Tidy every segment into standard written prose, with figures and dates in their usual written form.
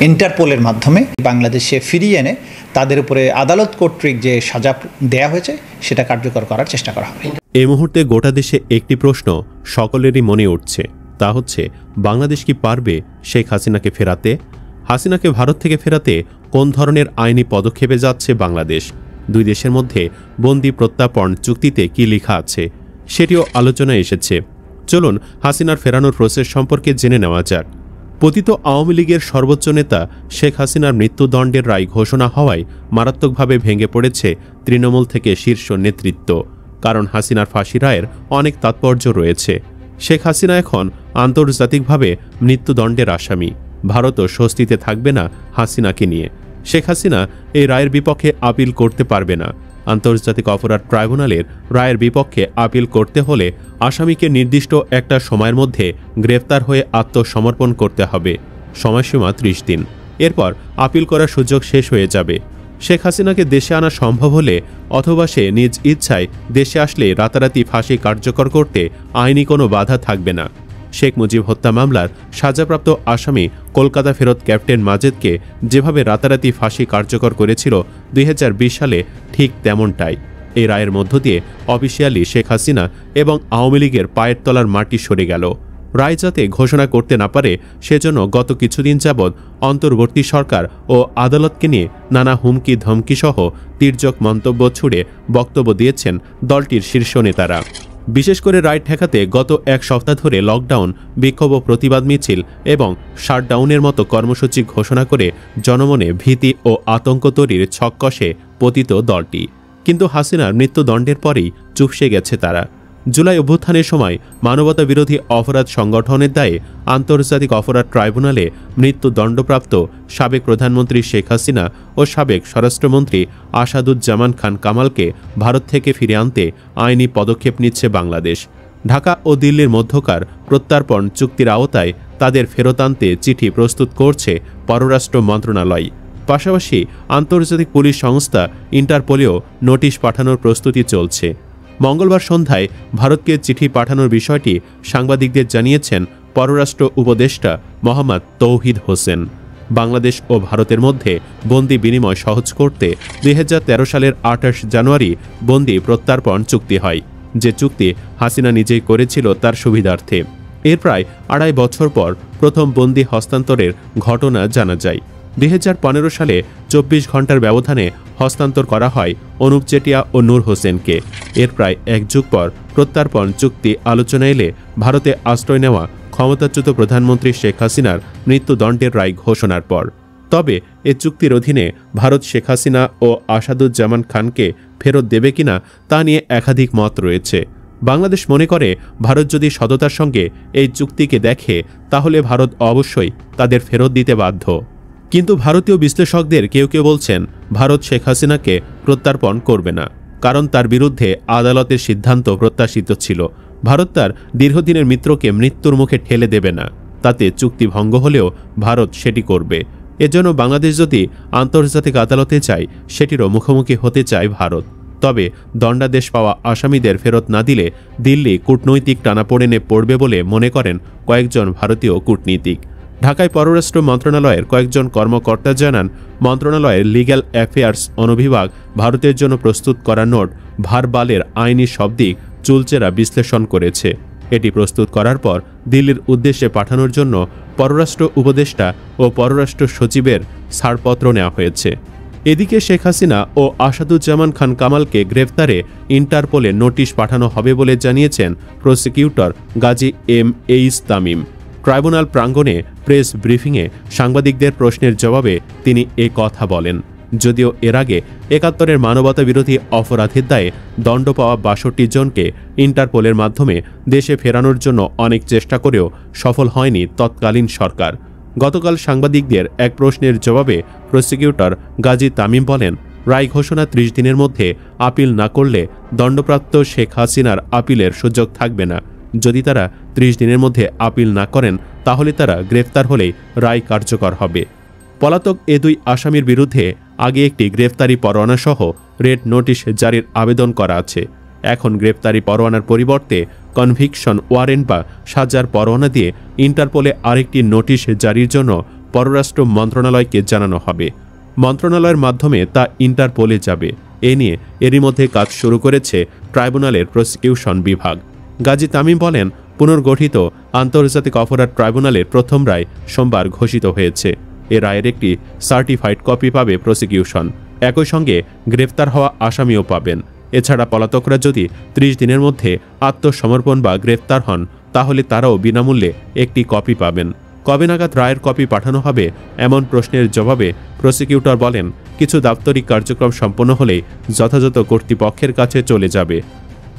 ইন্টারপোলের মাধ্যমে বাংলাদেশে ফিরিয়ে এনে তাদের উপরে আদালত কর্তৃক যে সাজা দেয়া হয়েছে সেটা কার্যকর করার চেষ্টা করা হবে। এই মুহূর্তে গোটা দেশে একটি প্রশ্ন সকলেরই মনে উঠছে, তা হচ্ছে বাংলাদেশ কি পারবে শেখ হাসিনাকে ফেরাতে? হাসিনাকে ভারত থেকে ফেরাতে কোন ধরনের আইনি পদক্ষেপে যাচ্ছে বাংলাদেশ? দুই দেশের মধ্যে বন্দি প্রত্যার্পণ চুক্তিতে কি লেখা আছে সেটিও আলোচনায় এসেছে। চলুন হাসিনার ফেরানোর প্রসেস সম্পর্কে জেনে নেওয়া যাক। পতিত আওয়ামী লীগের সর্বোচ্চ নেতা শেখ হাসিনার মৃত্যুদণ্ডের রায় ঘোষণা হওয়ায় মারাত্মকভাবে ভেঙে পড়েছে তৃণমূল থেকে শীর্ষ নেতৃত্ব। কারণ হাসিনার ফাঁসি রায়ের অনেক তাৎপর্য রয়েছে। শেখ হাসিনা এখন আন্তর্জাতিকভাবে মৃত্যুদণ্ডের আসামি। ভারতও স্বস্তিতে থাকবে না হাসিনাকে নিয়ে। শেখ হাসিনা এই রায়ের বিপক্ষে আপিল করতে পারবে না। আন্তর্জাতিক অপরাধ ট্রাইব্যুনালের রায়ের বিপক্ষে আপিল করতে হলে আসামিকে নির্দিষ্ট একটা সময়ের মধ্যে গ্রেফতার হয়ে আত্মসমর্পণ করতে হবে। সময়সীমা 30 দিন। এরপর আপিল করার সুযোগ শেষ হয়ে যাবে। শেখ হাসিনাকে দেশে আনা সম্ভব হলে অথবা সে নিজ ইচ্ছায় দেশে আসলে রাতারাতি ফাঁসি কার্যকর করতে আইনি কোনো বাধা থাকবে না। শেখ মুজিব হত্যা মামলার সাজাপ্রাপ্ত আসামি কলকাতা ফেরত ক্যাপ্টেন মাজেদকে যেভাবে রাতারাতি ফাঁসি কার্যকর করেছিল 2020 সালে, ঠিক তেমনটাই। এই রায়ের মধ্য দিয়ে অফিসিয়ালি শেখ হাসিনা এবং আওয়ামী লীগের পায়ের তলার মাটি সরে গেল। রায় যাতে ঘোষণা করতে না পারে সেজন্য গত কিছুদিন যাবৎ অন্তর্বর্তী সরকার ও আদালতকে নিয়ে নানা হুমকি ধমকি সহ তির্যক মন্তব্য ছুড়ে বক্তব্য দিয়েছেন দলটির শীর্ষ নেতারা। বিশেষ করে রায় ঠেকাতে গত এক সপ্তাহ ধরে লকডাউন, বিক্ষোভ ও প্রতিবাদ মিছিল এবং শাটডাউনের মতো কর্মসূচি ঘোষণা করে জনমনে ভীতি ও আতঙ্ক তৈরির ছক কষে পতিত দলটি। কিন্তু হাসিনার মৃত্যুদণ্ডের পরেই চুপসে গেছে তারা। জুলাই অভ্যুত্থানের সময় মানবতা বিরোধী অপরাধ সংগঠনের দায়ে আন্তর্জাতিক অপরাধ ট্রাইব্যুনালে মৃত্যুদণ্ডপ্রাপ্ত সাবেক প্রধানমন্ত্রী শেখ হাসিনা ও সাবেক স্বরাষ্ট্রমন্ত্রী আসাদুজ্জামান খান কামালকে ভারত থেকে ফিরে আনতে আইনি পদক্ষেপ নিচ্ছে বাংলাদেশ। ঢাকা ও দিল্লির মধ্যকার প্রত্যার্পণ চুক্তির আওতায় তাদের ফেরত আনতে চিঠি প্রস্তুত করছে পররাষ্ট্র মন্ত্রণালয়। পাশাপাশি আন্তর্জাতিক পুলিশ সংস্থা ইন্টারপোলেও নোটিশ পাঠানোর প্রস্তুতি চলছে। মঙ্গলবার সন্ধ্যায় ভারতকে চিঠি পাঠানোর বিষয়টি সাংবাদিকদের জানিয়েছেন পররাষ্ট্র উপদেষ্টা মোহাম্মদ তৌহিদ হোসেন। বাংলাদেশ ও ভারতের মধ্যে বন্দি বিনিময় সহজ করতে 2013 সালের 28 জানুয়ারি বন্দি প্রত্যার্পণ চুক্তি হয়, যে চুক্তি হাসিনা নিজেই করেছিল তার সুবিধার্থে। এর প্রায় 2.5 বছর পর প্রথম বন্দি হস্তান্তরের ঘটনা জানা যায়। 2015 সালে 24 ঘন্টার ব্যবধানে হস্তান্তর করা হয় অনুপ চেটিয়া ও নূর হোসেনকে। এর প্রায় 1 যুগ পর প্রত্যার্পণ চুক্তি আলোচনা এলে ভারতে আশ্রয় নেওয়া ক্ষমতাচ্যুত প্রধানমন্ত্রী শেখ হাসিনার মৃত্যুদণ্ডের রায় ঘোষণার পর। তবে এ চুক্তির অধীনে ভারত শেখ হাসিনা ও আসাদুজ্জামান খানকে ফেরত দেবে কিনা তা নিয়ে একাধিক মত রয়েছে। বাংলাদেশ মনে করে ভারত যদি সততার সঙ্গে এই চুক্তিকে দেখে তাহলে ভারত অবশ্যই তাদের ফেরত দিতে বাধ্য। কিন্তু ভারতীয় বিশ্লেষকদের কেউ কেউ বলছেন ভারত শেখ হাসিনাকে প্রত্যার্পণ করবে না, কারণ তার বিরুদ্ধে আদালতের সিদ্ধান্ত প্রত্যাশিত ছিল। ভারত তার দীর্ঘদিনের মিত্রকে মৃত্যুর মুখে ঠেলে দেবে না, তাতে চুক্তি ভঙ্গ হলেও ভারত সেটি করবে। এজন্য বাংলাদেশ যদি আন্তর্জাতিক আদালতে চায় সেটিরও মুখোমুখি হতে চায় ভারত। তবে দণ্ডাদেশ পাওয়া আসামিদের ফেরত না দিলে দিল্লি কূটনৈতিক টানাপোড়েনে পড়বে বলে মনে করেন কয়েকজন ভারতীয় কূটনীতিক। ঢাকায় পররাষ্ট্র মন্ত্রণালয়ের কয়েকজন কর্মকর্তা জানান, মন্ত্রণালয়ের লিগ্যাল অ্যাফেয়ার্স অনুবিভাগ ভারতের জন্য প্রস্তুত করা নোট ভারবালের আইনি সব দিক চুলচেরা বিশ্লেষণ করেছে। এটি প্রস্তুত করার পর দিল্লির উদ্দেশ্যে পাঠানোর জন্য পররাষ্ট্র উপদেষ্টা ও পররাষ্ট্র সচিবের ছাড়পত্র নেওয়া হয়েছে। এদিকে শেখ হাসিনা ও আসাদুজ্জামান খান কামালকে গ্রেফতারে ইন্টারপোলে নোটিশ পাঠানো হবে বলে জানিয়েছেন prosecutor Gazi M.H. Tamim. Tribunal প্রাঙ্গণে প্রেস ব্রিফিংয়ে সাংবাদিকদের প্রশ্নের জবাবে তিনি এ কথা বলেন। যদিও এর আগে 71-এর মানবতা বিরোধী অপরাধের দায়ে দণ্ড পাওয়া 62 জনকে ইন্টারপোলের মাধ্যমে দেশে ফেরানোর জন্য অনেক চেষ্টা করেও সফল হয়নি তৎকালীন সরকার। গতকাল সাংবাদিকদের এক প্রশ্নের জবাবে প্রসিকিউটর গাজী তামিম বলেন, রায় ঘোষণা 30 দিনের মধ্যে আপিল না করলে দণ্ডপ্রাপ্ত শেখ হাসিনার আপিলের সুযোগ থাকবে না। যদি তারা 30 দিনের মধ্যে আপিল না করেন তাহলে তারা গ্রেফতার হলেই রায় কার্যকর হবে। পলাতক এ 2 আসামির বিরুদ্ধে আগে একটি গ্রেফতারি পরোয়ানা সহ রেড নোটিশ জারির আবেদন করা আছে। এখন গ্রেফতারি পরোয়ানার পরিবর্তে কনভিকশন ওয়ারেন্ট বা সাজার পরোয়ানা দিয়ে ইন্টারপোলে আরেকটি নোটিশ জারির জন্য পররাষ্ট্র মন্ত্রণালয়কে জানানো হবে। মন্ত্রণালয়ের মাধ্যমে তা ইন্টারপোলে যাবে। এ নিয়ে এরই মধ্যে কাজ শুরু করেছে ট্রাইব্যুনালের প্রসিকিউশন বিভাগ। গাজী তামিম বলেন, পুনর্গঠিত আন্তর্জাতিক অপরাধ ট্রাইব্যুনালের প্রথম রায় সোমবার ঘোষিত হয়েছে। এ রায়ের একটি সার্টিফাইড কপি পাবে প্রসিকিউশন। একই সঙ্গে গ্রেফতার হওয়া আসামিও পাবেন। এছাড়া পলাতকরা যদি ৩০ দিনের মধ্যে আত্মসমর্পণ বা গ্রেফতার হন তাহলে তারাও বিনামূল্যে একটি কপি পাবেন। কবে নাগাদ রায়ের কপি পাঠানো হবে এমন প্রশ্নের জবাবে প্রসিকিউটর বলেন, কিছু দাপ্তরিক কার্যক্রম সম্পন্ন হলেই যথাযথ কর্তৃপক্ষের কাছে চলে যাবে।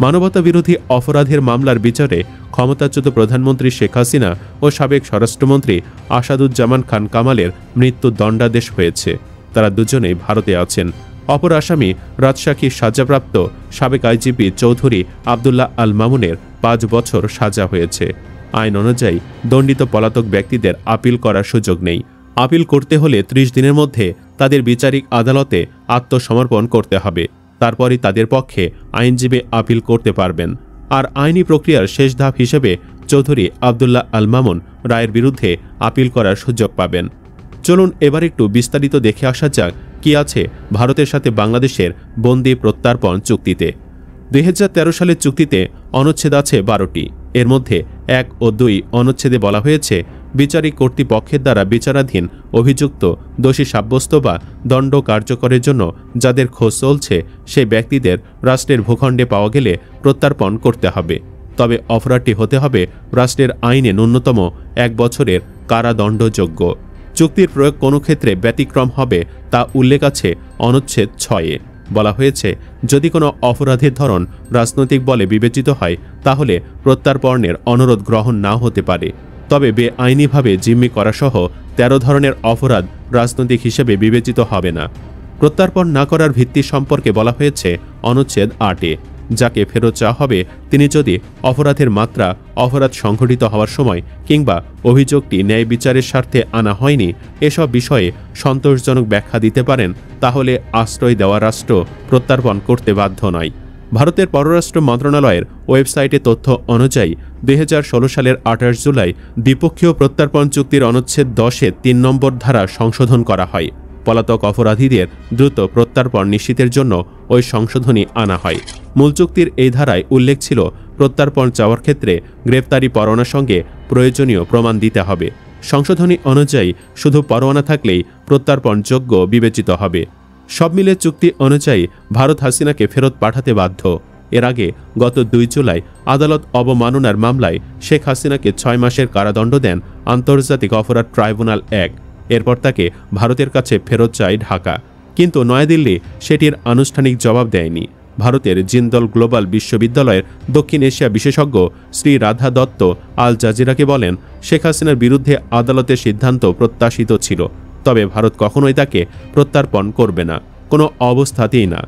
মানবতা বিরোধী অপরাধের মামলার বিচারে ক্ষমতাচ্যুত প্রধানমন্ত্রী শেখ হাসিনা ও সাবেক স্বরাষ্ট্রমন্ত্রী আসাদুজ্জামান খান কামালের মৃত্যু দণ্ডাদেশ হয়েছে। তারা দুজনেই ভারতে আছেন। অপর আসামি রাজশাহীর সাজাপ্রাপ্ত সাবেক আইজিপি চৌধুরী আবদুল্লাহ আল মামুনের ৫ বছর সাজা হয়েছে। আইন অনুযায়ী দণ্ডিত পলাতক ব্যক্তিদের আপিল করার সুযোগ নেই। আপিল করতে হলে ৩০ দিনের মধ্যে তাদের বিচারিক আদালতে আত্মসমর্পণ করতে হবে। তারপরই তাদের পক্ষে আইনজীবী আপিল করতে পারবেন। আর আইনি প্রক্রিয়ার শেষ ধাপ হিসেবে চৌধুরী আবদুল্লাহ আল মামুন রায়ের বিরুদ্ধে আপিল করার সুযোগ পাবেন। চলুন এবার একটু বিস্তারিত দেখে আসা যাক কি আছে ভারতের সাথে বাংলাদেশের বন্দি প্রত্যার্পণ চুক্তিতে। ২০১৩ সালের চুক্তিতে অনুচ্ছেদ আছে ১২টি। এর মধ্যে ১ ও ২ অনুচ্ছেদে বলা হয়েছে, বিচারিক কর্তৃপক্ষের দ্বারা বিচারাধীন অভিযুক্ত দোষী সাব্যস্ত বা দণ্ড কার্যকরের জন্য যাদের খোঁজ চলছে সেই ব্যক্তিদের রাষ্ট্রের ভূখণ্ডে পাওয়া গেলে প্রত্যার্পণ করতে হবে। তবে অপরাধটি হতে হবে রাষ্ট্রের আইনে ন্যূনতম ১ বছরের কারাদণ্ডযোগ্য। চুক্তির প্রয়োগ কোনো ক্ষেত্রে ব্যতিক্রম হবে তা উল্লেখ আছে অনুচ্ছেদ ৬-এ। বলা হয়েছে, যদি কোনো অপরাধের ধরন রাজনৈতিক বলে বিবেচিত হয় তাহলে প্রত্যার্পণের অনুরোধ গ্রহণ নাও হতে পারে। তবে বেআইনিভাবে জিম্মি করাসহ ১৩ ধরনের অপরাধ রাজনৈতিক হিসেবে বিবেচিত হবে না। প্রত্যার্পণ না করার ভিত্তি সম্পর্কে বলা হয়েছে অনুচ্ছেদ ৮-এ। যাকে ফেরত চাওয়া হবে তিনি যদি অপরাধের মাত্রা, অপরাধ সংঘটিত হওয়ার সময় কিংবা অভিযোগটি ন্যায় বিচারের স্বার্থে আনা হয়নি এসব বিষয়ে সন্তোষজনক ব্যাখ্যা দিতে পারেন, তাহলে আশ্রয় দেওয়া রাষ্ট্র প্রত্যার্পণ করতে বাধ্য নয়। ভারতের পররাষ্ট্র মন্ত্রণালয়ের ওয়েবসাইটে তথ্য অনুযায়ী ২০১৬ সালের ২৮ জুলাই দ্বিপক্ষীয় প্রত্যার্পণ চুক্তির অনুচ্ছেদ ১০-এ ৩ নম্বর ধারা সংশোধন করা হয়। পলাতক অপরাধীদের দ্রুত প্রত্যার্পণ নিশ্চিতের জন্য ওই সংশোধনী আনা হয়। মূল চুক্তির এই ধারায় উল্লেখ ছিল, প্রত্যার্পণ চাওয়ার ক্ষেত্রে গ্রেফতারি পরোয়ানার সঙ্গে প্রয়োজনীয় প্রমাণ দিতে হবে। সংশোধনী অনুযায়ী শুধু পরোয়ানা থাকলেই প্রত্যার্পণযোগ্য বিবেচিত হবে। সব মিলে চুক্তি অনুযায়ী ভারত হাসিনাকে ফেরত পাঠাতে বাধ্য। এর আগে গত ২ জুলাই আদালত অবমাননার মামলায় শেখ হাসিনাকে ৬ মাসের কারাদণ্ড দেন আন্তর্জাতিক অপরাধ ট্রাইব্যুনাল ১। এরপর তাকে ভারতের কাছে ফেরত চায় ঢাকা, কিন্তু নয়াদিল্লি সেটির আনুষ্ঠানিক জবাব দেয়নি। ভারতের জিন্দল গ্লোবাল বিশ্ববিদ্যালয়ের দক্ষিণ এশিয়া বিশেষজ্ঞ শ্রী রাধা দত্ত আল জাজিরাকে বলেন, শেখ হাসিনার বিরুদ্ধে আদালতের সিদ্ধান্ত প্রত্যাশিত ছিল, তবে ভারত কখনোই তাকে প্রত্যার্পণ করবে না, কোনো অবস্থাতেই না।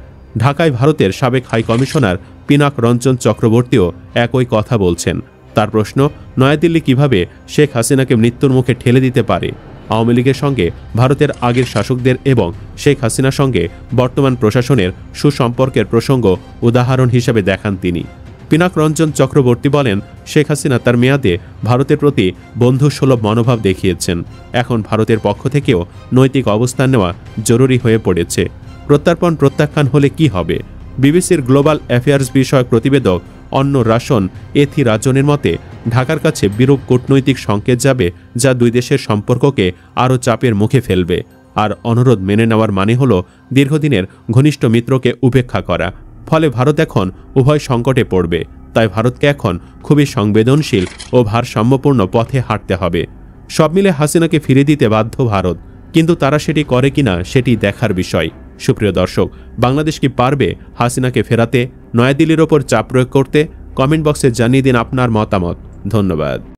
ঢাকায় ভারতের সাবেক হাই কমিশনার পিনাক রঞ্জন চক্রবর্তীও একই কথা বলছেন। তার প্রশ্ন, নয়াদিল্লি কিভাবে শেখ হাসিনাকে মৃত্যুর মুখে ঠেলে দিতে পারে? আওয়ামী লীগের সঙ্গে ভারতের আগের শাসকদের এবং শেখ হাসিনার সঙ্গে বর্তমান প্রশাসনের সুসম্পর্কের প্রসঙ্গ উদাহরণ হিসেবে দেখান তিনি। পিনাক রঞ্জন চক্রবর্তী বলেন, শেখ হাসিনা তার মেয়াদে ভারতের প্রতি বন্ধুসুলভ মনোভাব দেখিয়েছেন। এখন ভারতের পক্ষ থেকেও নৈতিক অবস্থান নেওয়া জরুরি হয়ে পড়েছে। প্রত্যার্পণ প্রত্যাখ্যান হলে কি হবে? বিবিসির গ্লোবাল অ্যাফেয়ার্স বিষয়ক প্রতিবেদক অন্য রাশন এথি রাজনের মতে, ঢাকার কাছে বিরূপ কূটনৈতিক সংকেত যাবে, যা দুই দেশের সম্পর্ককে আরও চাপের মুখে ফেলবে। আর অনুরোধ মেনে নেওয়ার মানে হল দীর্ঘদিনের ঘনিষ্ঠ মিত্রকে উপেক্ষা করা। ফলে ভারত এখন উভয় সংকটে পড়বে। তাই ভারতকে এখন খুবই সংবেদনশীল ও ভারসাম্যপূর্ণ পথে হাঁটতে হবে। সব মিলে হাসিনাকে ফিরে দিতে বাধ্য ভারত, কিন্তু তারা সেটি করে কিনা সেটি দেখার বিষয়। সুপ্রিয় দর্শক, বাংলাদেশ কি পারবে হাসিনাকে ফেরাতে, নয়াদিল্লির ওপর চাপ প্রয়োগ করতে? কমেন্ট বক্সে জানিয়ে দিন আপনার মতামত। ধন্যবাদ।